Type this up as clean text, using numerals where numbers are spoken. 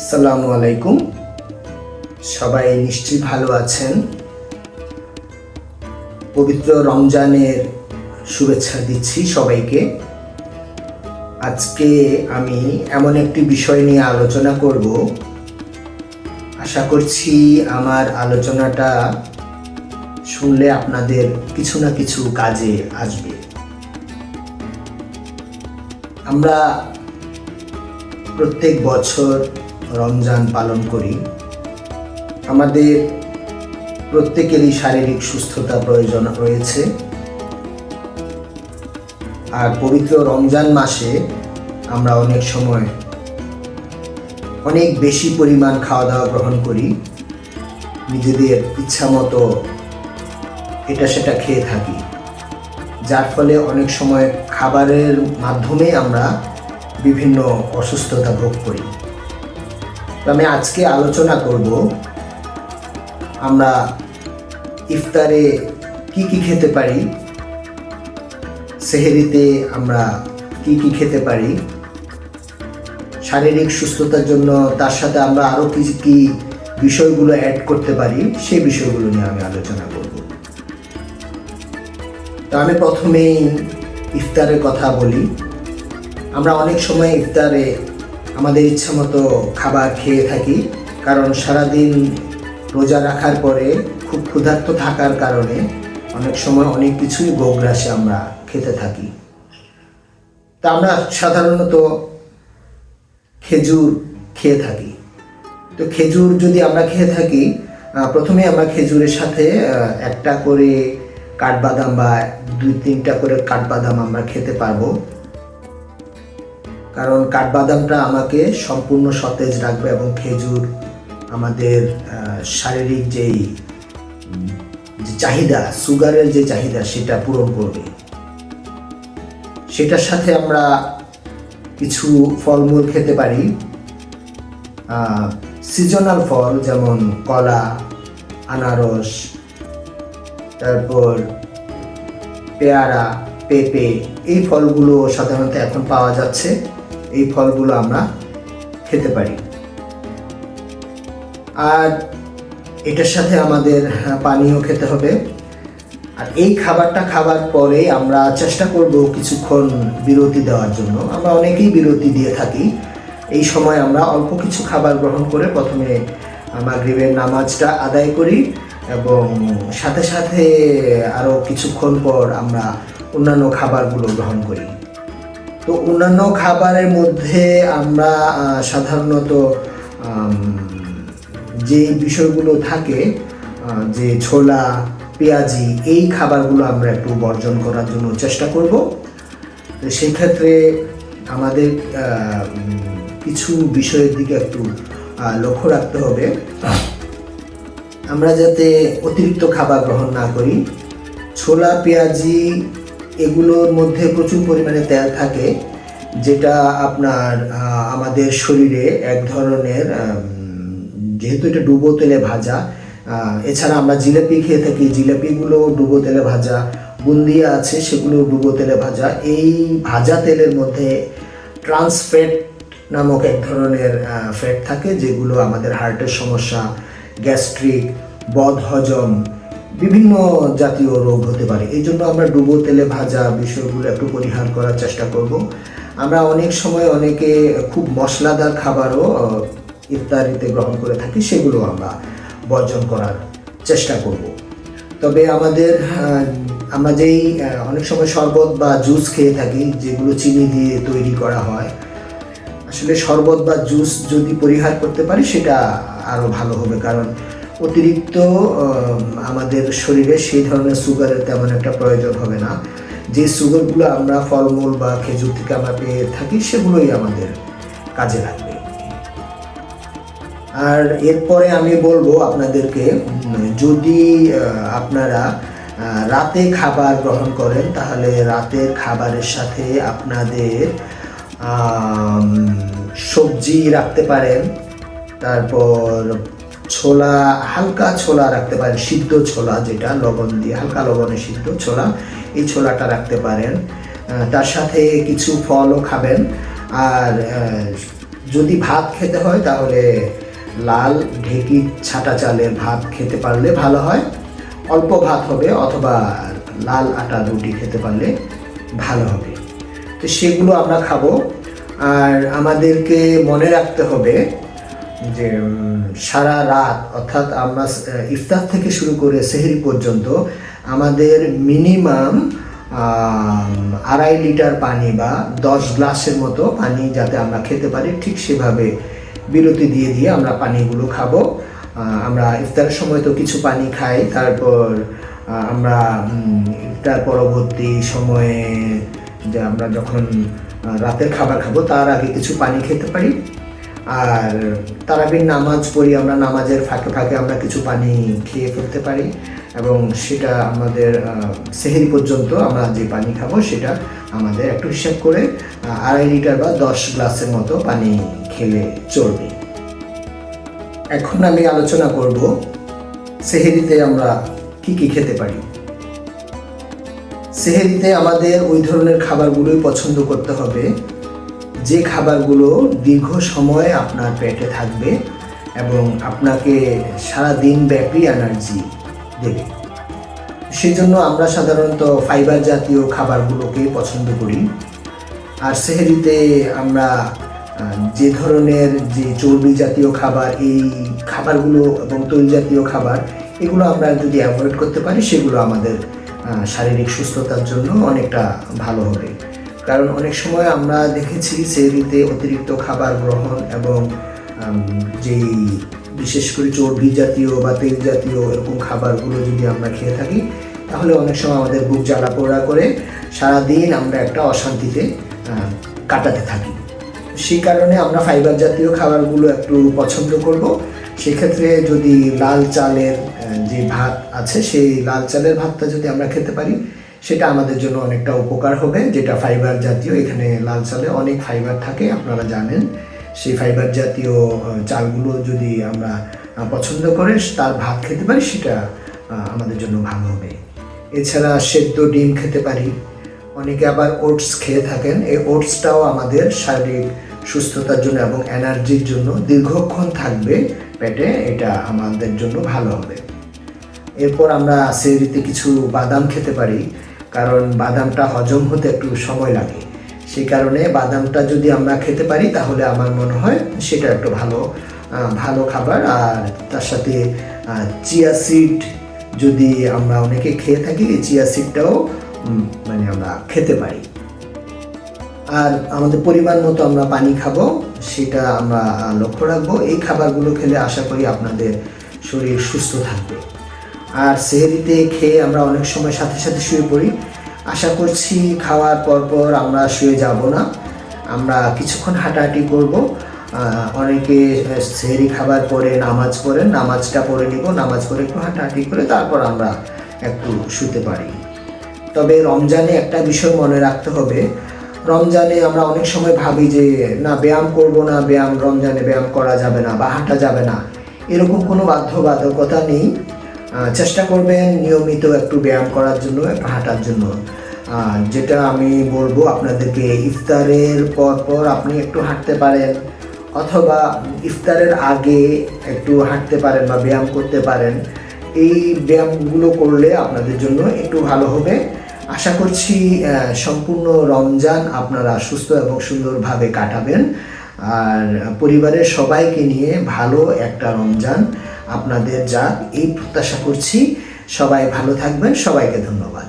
আসসালামু আলাইকুম। সবাই নিশ্চয়ই ভালো আছেন। পবিত্র রমজানের শুভেচ্ছা দিচ্ছি সবাইকে। আজকে আমি এমন একটি বিষয় নিয়ে আলোচনা করব। আশা করছি আমার আলোচনাটা শুনলে আপনাদের কিছু না কিছু কাজে আসবে। আমরা প্রত্যেক বছর রমজান পালন করি। আমাদের প্রত্যেকেরই শারীরিক সুস্থতা প্রয়োজন রয়েছে। আর পবিত্র রমজান মাসে আমরা অনেক সময় অনেক বেশি পরিমাণ খাওয়া দাওয়া গ্রহণ করি, নিজেদের ইচ্ছা মতো এটা সেটা খেয়ে থাকি, যার ফলে অনেক সময় খাবারের মাধ্যমে আমরা বিভিন্ন অসুস্থতা ভোগ করি। তো আমি আজকে আলোচনা করব আমরা ইফতারে কি কি খেতে পারি, সেহরিতে আমরা কি কি খেতে পারি, শারীরিক সুস্থতার জন্য তার সাথে আমরা আরও কি কি বিষয়গুলো অ্যাড করতে পারি, সেই বিষয়গুলো নিয়ে আমি আলোচনা করব। তো আমি প্রথমেই ইফতারের কথা বলি। আমরা অনেক সময় ইফতারে আমাদের ইচ্ছা মতো খাবার খেয়ে থাকি, কারণ সারাদিন রোজা রাখার পরে খুব ক্ষুধার্ত থাকার কারণে অনেক সময় অনেক কিছুই ভোগরাশে আমরা খেতে থাকি। তা আমরা সাধারণত খেজুর খেয়ে থাকি। তো খেজুর যদি আমরা খেয়ে থাকি, প্রথমে আমরা খেজুরের সাথে একটা করে কাঠবাদাম বা 2-3টা করে কাঠবাদাম আমরা খেতে পারবো, কারণ কাঠবাদামটা আমাকে সম্পূর্ণ সতেজ রাখবে এবং খেজুর আমাদের শারীরিক যেই চাহিদা, সুগারের যে চাহিদা, সেটা পূরণ করবে। সেটার সাথে আমরা কিছু ফলমূল খেতে পারি, সিজনাল ফল যেমন কলা, আনারস, তারপর পেয়ারা, পেঁপে। এই ফলগুলো সাধারণত এখন পাওয়া যাচ্ছে। এই ফলগুলো আমরা খেতে পারি। আর এটার সাথে আমাদের পানীয় খেতে হবে। আর এই খাবারটা খাবার পরে আমরা চেষ্টা করব কিছুক্ষণ বিরতি দেওয়ার জন্য। আমরা অনেকেই বিরতি দিয়ে থাকি। এই সময় আমরা অল্প কিছু খাবার গ্রহণ করে প্রথমে মাগরিবের নামাজটা আদায় করি এবং সাথে সাথে আরও কিছুক্ষণ পর আমরা অন্যান্য খাবারগুলো গ্রহণ করি। তো অন্যান্য খাবারের মধ্যে আমরা সাধারণত যে বিষয়গুলো থাকে, যে ছোলা, পেঁয়াজি, এই খাবারগুলো আমরা একটু বর্জন করার জন্য চেষ্টা করব। তো সেই ক্ষেত্রে আমাদের কিছু বিষয়ের দিকে একটু লক্ষ্য রাখতে হবে। আমরা যাতে অতিরিক্ত খাবার গ্রহণ না করি। ছোলা, পেঁয়াজি এগুলোর মধ্যে প্রচুর পরিমাণে তেল থাকে, যেটা আপনার আমাদের শরীরে এক ধরনের, যেহেতু এটা ডুবো তেলে ভাজা, এছাড়া আমরা জিলাপি খেয়ে থাকি, জিলাপিগুলো ডুবো তেলে ভাজা, বুন্দিয়া আছে সেগুলো ডুবো তেলে ভাজা। এই ভাজা তেলের মধ্যে ট্রান্স ফ্যাট নামক এক ধরনের ফ্যাট থাকে, যেগুলো আমাদের হার্টের সমস্যা, গ্যাস্ট্রিক, বদহজম, বিভিন্ন জাতীয় রোগ হতে পারে। এই জন্য আমরা ডুবো তেলে ভাজা বিষয়গুলো একটু পরিহার করার চেষ্টা করব। আমরা অনেক সময় অনেকে খুব মশলাদার খাবারও ইফতারিতে গ্রহণ করে থাকি, সেগুলো আমরা বর্জন করার চেষ্টা করব। তবে আমরা যেই অনেক সময় শরবত বা জুস খেয়ে থাকি, যেগুলো চিনি দিয়ে তৈরি করা হয়, আসলে শরবত বা জুস যদি পরিহার করতে পারি সেটা আরও ভালো হবে, কারণ অতিরিক্ত আমাদের শরীরে সেই ধরনের সুগারের তেমন একটা প্রয়োজন হবে না। যে সুগারগুলো আমরা ফলমূল বা খেজুর থেকে আমরা পেয়ে থাকি, সেগুলোই আমাদের কাজে লাগবে। আর এরপরে আমি বলবো আপনাদেরকে, যদি আপনারা রাতে খাবার গ্রহণ করেন, তাহলে রাতের খাবারের সাথে আপনাদের সবজি রাখতে পারেন, তারপর ছোলা, হালকা ছোলা রাখতে পারেন, সিদ্ধ ছোলা, যেটা লবণ দিয়ে হালকা লবণে সিদ্ধ ছোলা, এই ছোলাটা রাখতে পারেন। তার সাথে কিছু ফলও খাবেন। আর যদি ভাত খেতে হয় তাহলে লাল ঢেঁকি ছাটা চালের ভাত খেতে পারলে ভালো হয়, অল্প ভাত হবে, অথবা লাল আটার রুটি খেতে পারলে ভালো হবে। তো সেগুলো আমরা খাবো। আর আমাদেরকে মনে রাখতে হবে যে সারা রাত, অর্থাৎ আমরা ইফতার থেকে শুরু করে সেহরি পর্যন্ত আমাদের মিনিমাম 2.5 লিটার পানি বা 10 গ্লাসের মতো পানি যাতে আমরা খেতে পারি, ঠিক সেভাবে বিরতি দিয়ে দিয়ে আমরা পানিগুলো খাবো। আমরা ইফতারের সময় তো কিছু পানি খাই, তারপর আমরা ইফতার পরবর্তী সময়ে যে আমরা যখন রাতের খাবার খাবো তার আগে কিছু পানি খেতে পারি। আর তারাবির নামাজ পড়ি আমরা, নামাজের ফাঁকে ফাঁকে আমরা কিছু পানি খেয়ে ফেলতে পারি, এবং সেটা আমাদের সেহরি পর্যন্ত আমরা যে পানি খাবো সেটা আমাদের একটু হিসাব করে 2.5 লিটার বা 10 গ্লাসের মতো পানি খেলে চলবে। এখন আমি আলোচনা করব সেহরিতে আমরা কি কি খেতে পারি। সেহরিতে আমাদের ওই ধরনের খাবারগুলোই পছন্দ করতে হবে যে খাবারগুলো দীর্ঘ সময় আপনার পেটে থাকবে এবং আপনাকে সারা দিন ব্যাপী এনার্জি দেবে। সেজন্য আমরা সাধারণত ফাইবার জাতীয় খাবারগুলোকে পছন্দ করি। আর সেহরিতে আমরা যে ধরনের যে চর্বি জাতীয় খাবার, এই খাবারগুলো এবং তৈল জাতীয় খাবার, এগুলো আমরা যদি অ্যাভয়েড করতে পারি সেগুলো আমাদের শারীরিক সুস্থতার জন্য অনেকটা ভালো হবে। কারণ অনেক সময় আমরা দেখেছি সেহরিতে অতিরিক্ত খাবার গ্রহণ এবং যেই বিশেষ করে চর্বি জাতীয় বা তেল জাতীয় এরকম খাবারগুলো যদি আমরা খেয়ে থাকি তাহলে অনেক সময় আমাদের বুক জ্বালা পোড়া করে সারাদিন আমরা একটা অশান্তিতে কাটাতে থাকি। সেই কারণে আমরা ফাইবার জাতীয় খাবারগুলো একটু পছন্দ করব। সেক্ষেত্রে যদি লাল চালের যে ভাত আছে সেই লাল চালের ভাতটা যদি আমরা খেতে পারি সেটা আমাদের জন্য অনেকটা উপকার হবে, যেটা ফাইবার জাতীয়। এখানে লাল চালে অনেক ফাইবার থাকে, আপনারা জানেন। সেই ফাইবার জাতীয় চালগুলো যদি আমরা পছন্দ করে তার ভাত খেতে পারি সেটা আমাদের জন্য ভালো হবে। এছাড়া সেদ্ধ ডিম খেতে পারি। অনেকে আবার ওটস খেয়ে থাকেন, এই ওটসটাও আমাদের শারীরিক সুস্থতার জন্য এবং এনার্জির জন্য দীর্ঘক্ষণ থাকবে পেটে, এটা আমাদের জন্য ভালো হবে। এরপর আমরা সেহরিতে কিছু বাদাম খেতে পারি, কারণ বাদামটা হজম হতে একটু সময় লাগে। সেই কারণে বাদামটা যদি আমরা খেতে পারি তাহলে আমার মনে হয় সেটা একটু ভালো খাবার। আর তার সাথে চিয়া সিড যদি আমরা অনেকে খেয়ে থাকি, এই চিয়া সিডটাও মানে আমরা খেতে পারি। আর আমাদের পরিমাণ মতো আমরা পানি খাবো, সেটা আমরা লক্ষ্য রাখবো। এই খাবারগুলো খেলে আশা করি আপনাদের শরীর সুস্থ থাকবে। আর সেহরিতে খেয়ে আমরা অনেক সময় সাথে সাথে শুয়ে পড়ি। আশা করছি খাওয়ার পরপর আমরা শুয়ে যাব না, আমরা কিছুক্ষণ হাঁটাহাঁটি করব। অনেকে সেহরি খাবার পরে নামাজ পড়েন, নামাজটা পড়ে নিব, নামাজ পড়ে একটু হাঁটাহাঁটি করে তারপর আমরা একটু শুতে পারি। তবে রমজানে একটা বিষয় মনে রাখতে হবে, রমজানে আমরা অনেক সময় ভাবি যে না ব্যায়াম করব না, রমজানে ব্যায়াম করা যাবে না বা হাঁটা যাবে না, এরকম কোনো বাধ্যবাধকতা নেই। চেষ্টা করবেন নিয়মিত একটু ব্যায়াম করার জন্য, একটু হাঁটার জন্য। যেটা আমি বলবো আপনাদেরকে, ইফতারের পর আপনি একটু হাঁটতে পারেন, অথবা ইফতারের আগে একটু হাঁটতে পারেন বা ব্যায়াম করতে পারেন। এই ব্যায়ামগুলো করলে আপনাদের জন্য একটু ভালো হবে। আশা করছি সম্পূর্ণ রমজান আপনারা সুস্থ এবং সুন্দরভাবে কাটাবেন। আর পরিবারের সবাইকে নিয়ে ভালো একটা রমজান আপনাদের যাক, এই প্রত্যাশা করছি। সবাই ভালো থাকবেন। সবাইকে ধন্যবাদ।